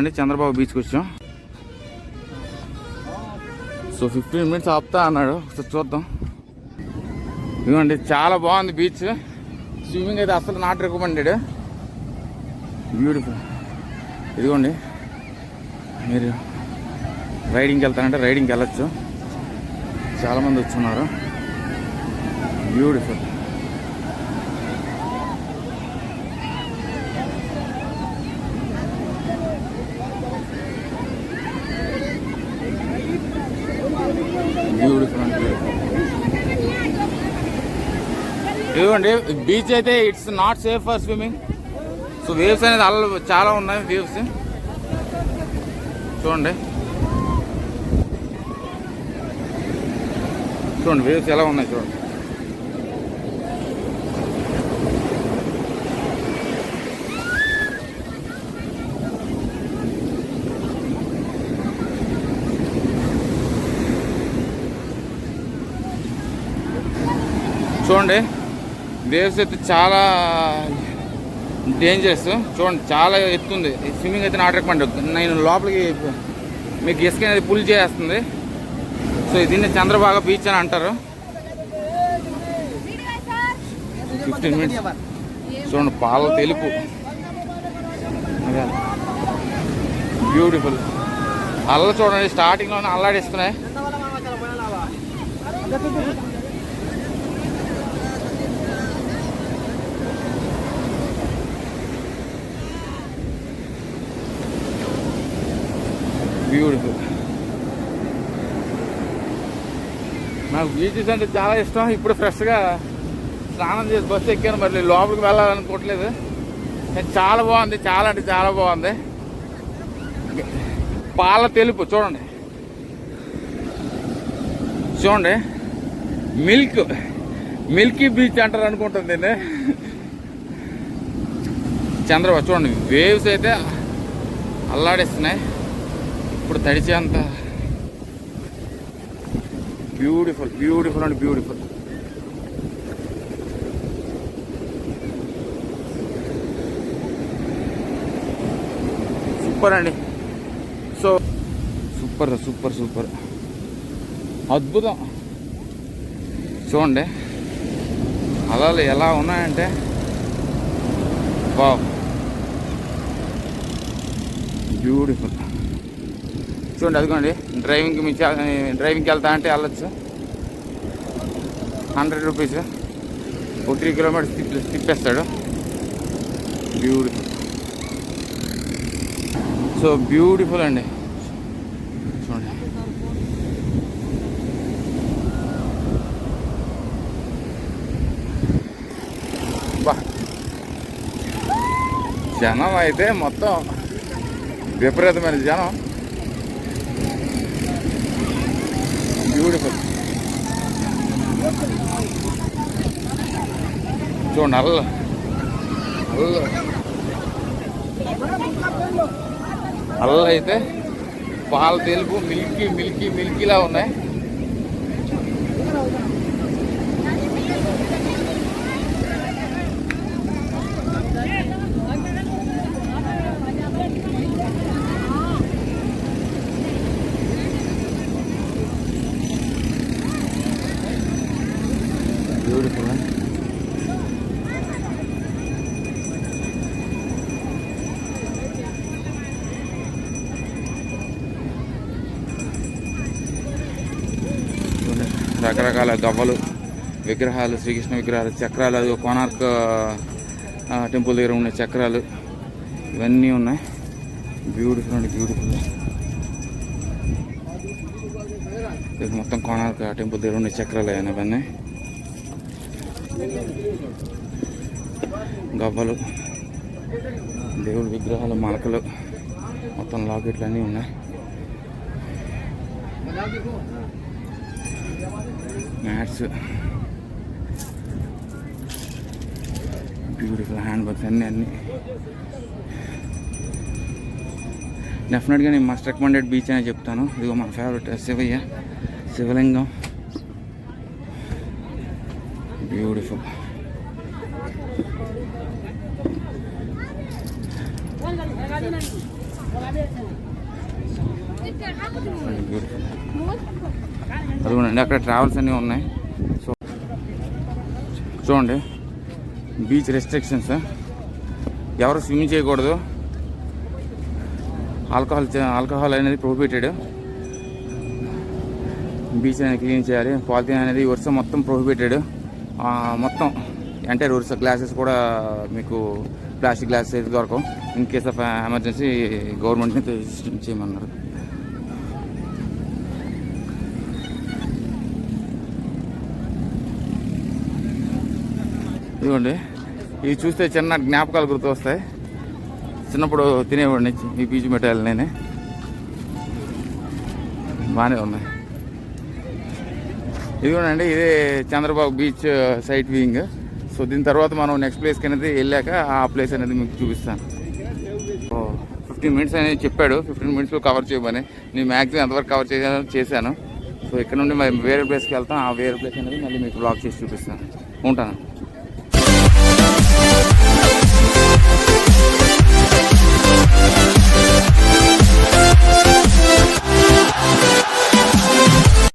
ఇదిగోండి చంద్రబాబు బీచ్కి వచ్చాం. సో 15 minutes ఆపుతా అన్నాడు, ఒకసారి చూద్దాం. ఇదిగోండి చాలా బాగుంది బీచ్. స్విమ్మింగ్ అయితే అసలు నాట్ రికమెండెడ్. బ్యూటిఫుల్. ఇదిగోండి మీరు రైడింగ్కి వెళ్తారంటే రైడింగ్కి వెళ్ళచ్చు. చాలామంది వచ్చున్నారు. బ్యూటిఫుల్. బ్యూటిఫుల్ అంటే ఇదిగోండి బీచ్ అయితే it's not safe for swimming. So waves అనేది అల్ల చాలా ఉన్నాయి. వేవ్స్ చూడండి, చూడండి వేవ్స్ ఎలా ఉన్నాయి చూడండి. చూడండి వేవ్స్ అయితే చాలా డేంజరస్. చూడండి చాలా ఎత్తుంది. స్విమ్మింగ్ అయితే నాట్ రికమెండ్. నేను లోపలికి మీకు ఇసుక అనేది పుల్ చేస్తుంది. సో దీన్ని చంద్రబాగా బీచ్ అని అంటారు. 15 minutes. చూడండి పాల తెలుపు. బ్యూటిఫుల్. అల్ల చూడండి స్టార్టింగ్లోనే అల్లాడిస్తున్నాయి. బ్యూటిఫుల్. నాకు బీచెస్ అంటే చాలా ఇష్టం. ఇప్పుడు ఫ్రెష్గా స్నానం చేసి బస్సు ఎక్కాను, మరి లోపలికి వెళ్ళాలనుకోవట్లేదు. చాలా బాగుంది, చాలా అంటే చాలా బాగుంది. పాల తెలుపు చూడండి, చూడండి మిల్కీ బీచ్ అంటారు అనుకుంటుంది దీన్ని. చంద్రబాబు చూడండి వేవ్స్ అయితే అల్లాడిస్తున్నాయి. ఇప్పుడు తడిచేంత beautiful, beautiful and beautiful. Super అండి. సో సూపర్ సూపర్ సూపర్ అద్భుతం. చూడండి అలలు ఎలా ఉన్నాయంటే వావ్, బ్యూటిఫుల్. చూడండి అదిగోండి డ్రైవింగ్కి వెళ్తా అంటే వెళ్ళచ్చు. 100 rupees. ఒక 3 kilometers తిప్పేస్తాడు. బ్యూటిఫుల్. సో బ్యూటిఫుల్ అండి. చూడండి బా, జనం అయితే మొత్తం విపరీతమైన జనం. బ్యూటిఫుల్. చూడండి అల్ల అయితే పాల తెలుపు మిల్కీలా ఉన్నాయి. బ్యూటిఫుల్. రకరకాల గవ్వలు, విగ్రహాలు, శ్రీకృష్ణ విగ్రహాలు, చక్రాలు, అది కోనార్క్ టెంపుల్ దగ్గర ఉన్న చక్రాలు ఇవన్నీ ఉన్నాయి. బ్యూటిఫుల్ అండి, బ్యూటిఫుల్. ఇది మొత్తం కోనార్క్ టెంపుల్ దగ్గర ఉన్న చక్రాలు అయినా ఇవన్నీ గవ్వలు, దేవుడి విగ్రహాలు, మలకలు, మొత్తం లాకెట్లు అన్నీ ఉన్నాయి. మ్యాట్స్, బ్యూటిఫుల్ హ్యాండ్ బ్యాగ్స్ అన్నీ డెఫినెట్గా నేను మస్ట్ రికమెండెడ్ బీచ్ అని చెప్తాను. ఇదిగో మన ఫేవరెట్ శివలింగం. బ్యూటిఫుల్. అదిగోండి అక్కడ ట్రావెల్స్ అన్నీ ఉన్నాయి. సో చూడండి బీచ్ రెస్ట్రిక్షన్స్, ఎవరు స్విమ్మింగ్ చేయకూడదు, ఆల్కహాల్ అనేది ప్రొహిబిటెడ్, బీచ్ అనేది క్లీన్ చేయాలి, పాలిథిన్ అనేది వర్షం మొత్తం ప్రొహిబిటెడ్, మొత్తం ఎంటైర్ వర్ష గ్లాసెస్ కూడా మీకు ప్లాస్టిక్ గ్లాసెస్ అయితే దొరకవు. ఇన్ కేస్ ఆఫ్ ఎమర్జెన్సీ గవర్నమెంట్ని చేయమన్నారు. ఇదిగోండి ఇవి చూస్తే చిన్న జ్ఞాపకాలు గుర్తు వస్తాయి. చిన్నప్పుడు తినేవాడిని ఈ పీచు మిఠాయిలు నేనే. బాగానే ఉన్నాయి. ఇదిగోనండి ఇదే Chandrababu beach site viewing. So దీని తర్వాత మనం నెక్స్ట్ ప్లేస్కి అనేది వెళ్ళాక ఆ ప్లేస్ అనేది మీకు చూపిస్తాను. 15 మినిట్స్ అనేది చెప్పాడు, 15 మినిట్స్లో కవర్ చేయమని. నేను మ్యాక్సిమం ఎంతవరకు కవర్ చేశాను. సో ఇక్కడ నుండి మరి వేరే ప్లేస్కి వెళ్తాం. ఆ వేరే ప్లేస్ అనేది మళ్ళీ మీకు బ్లాగ్ చేసి చూపిస్తాను. ఉంటాను.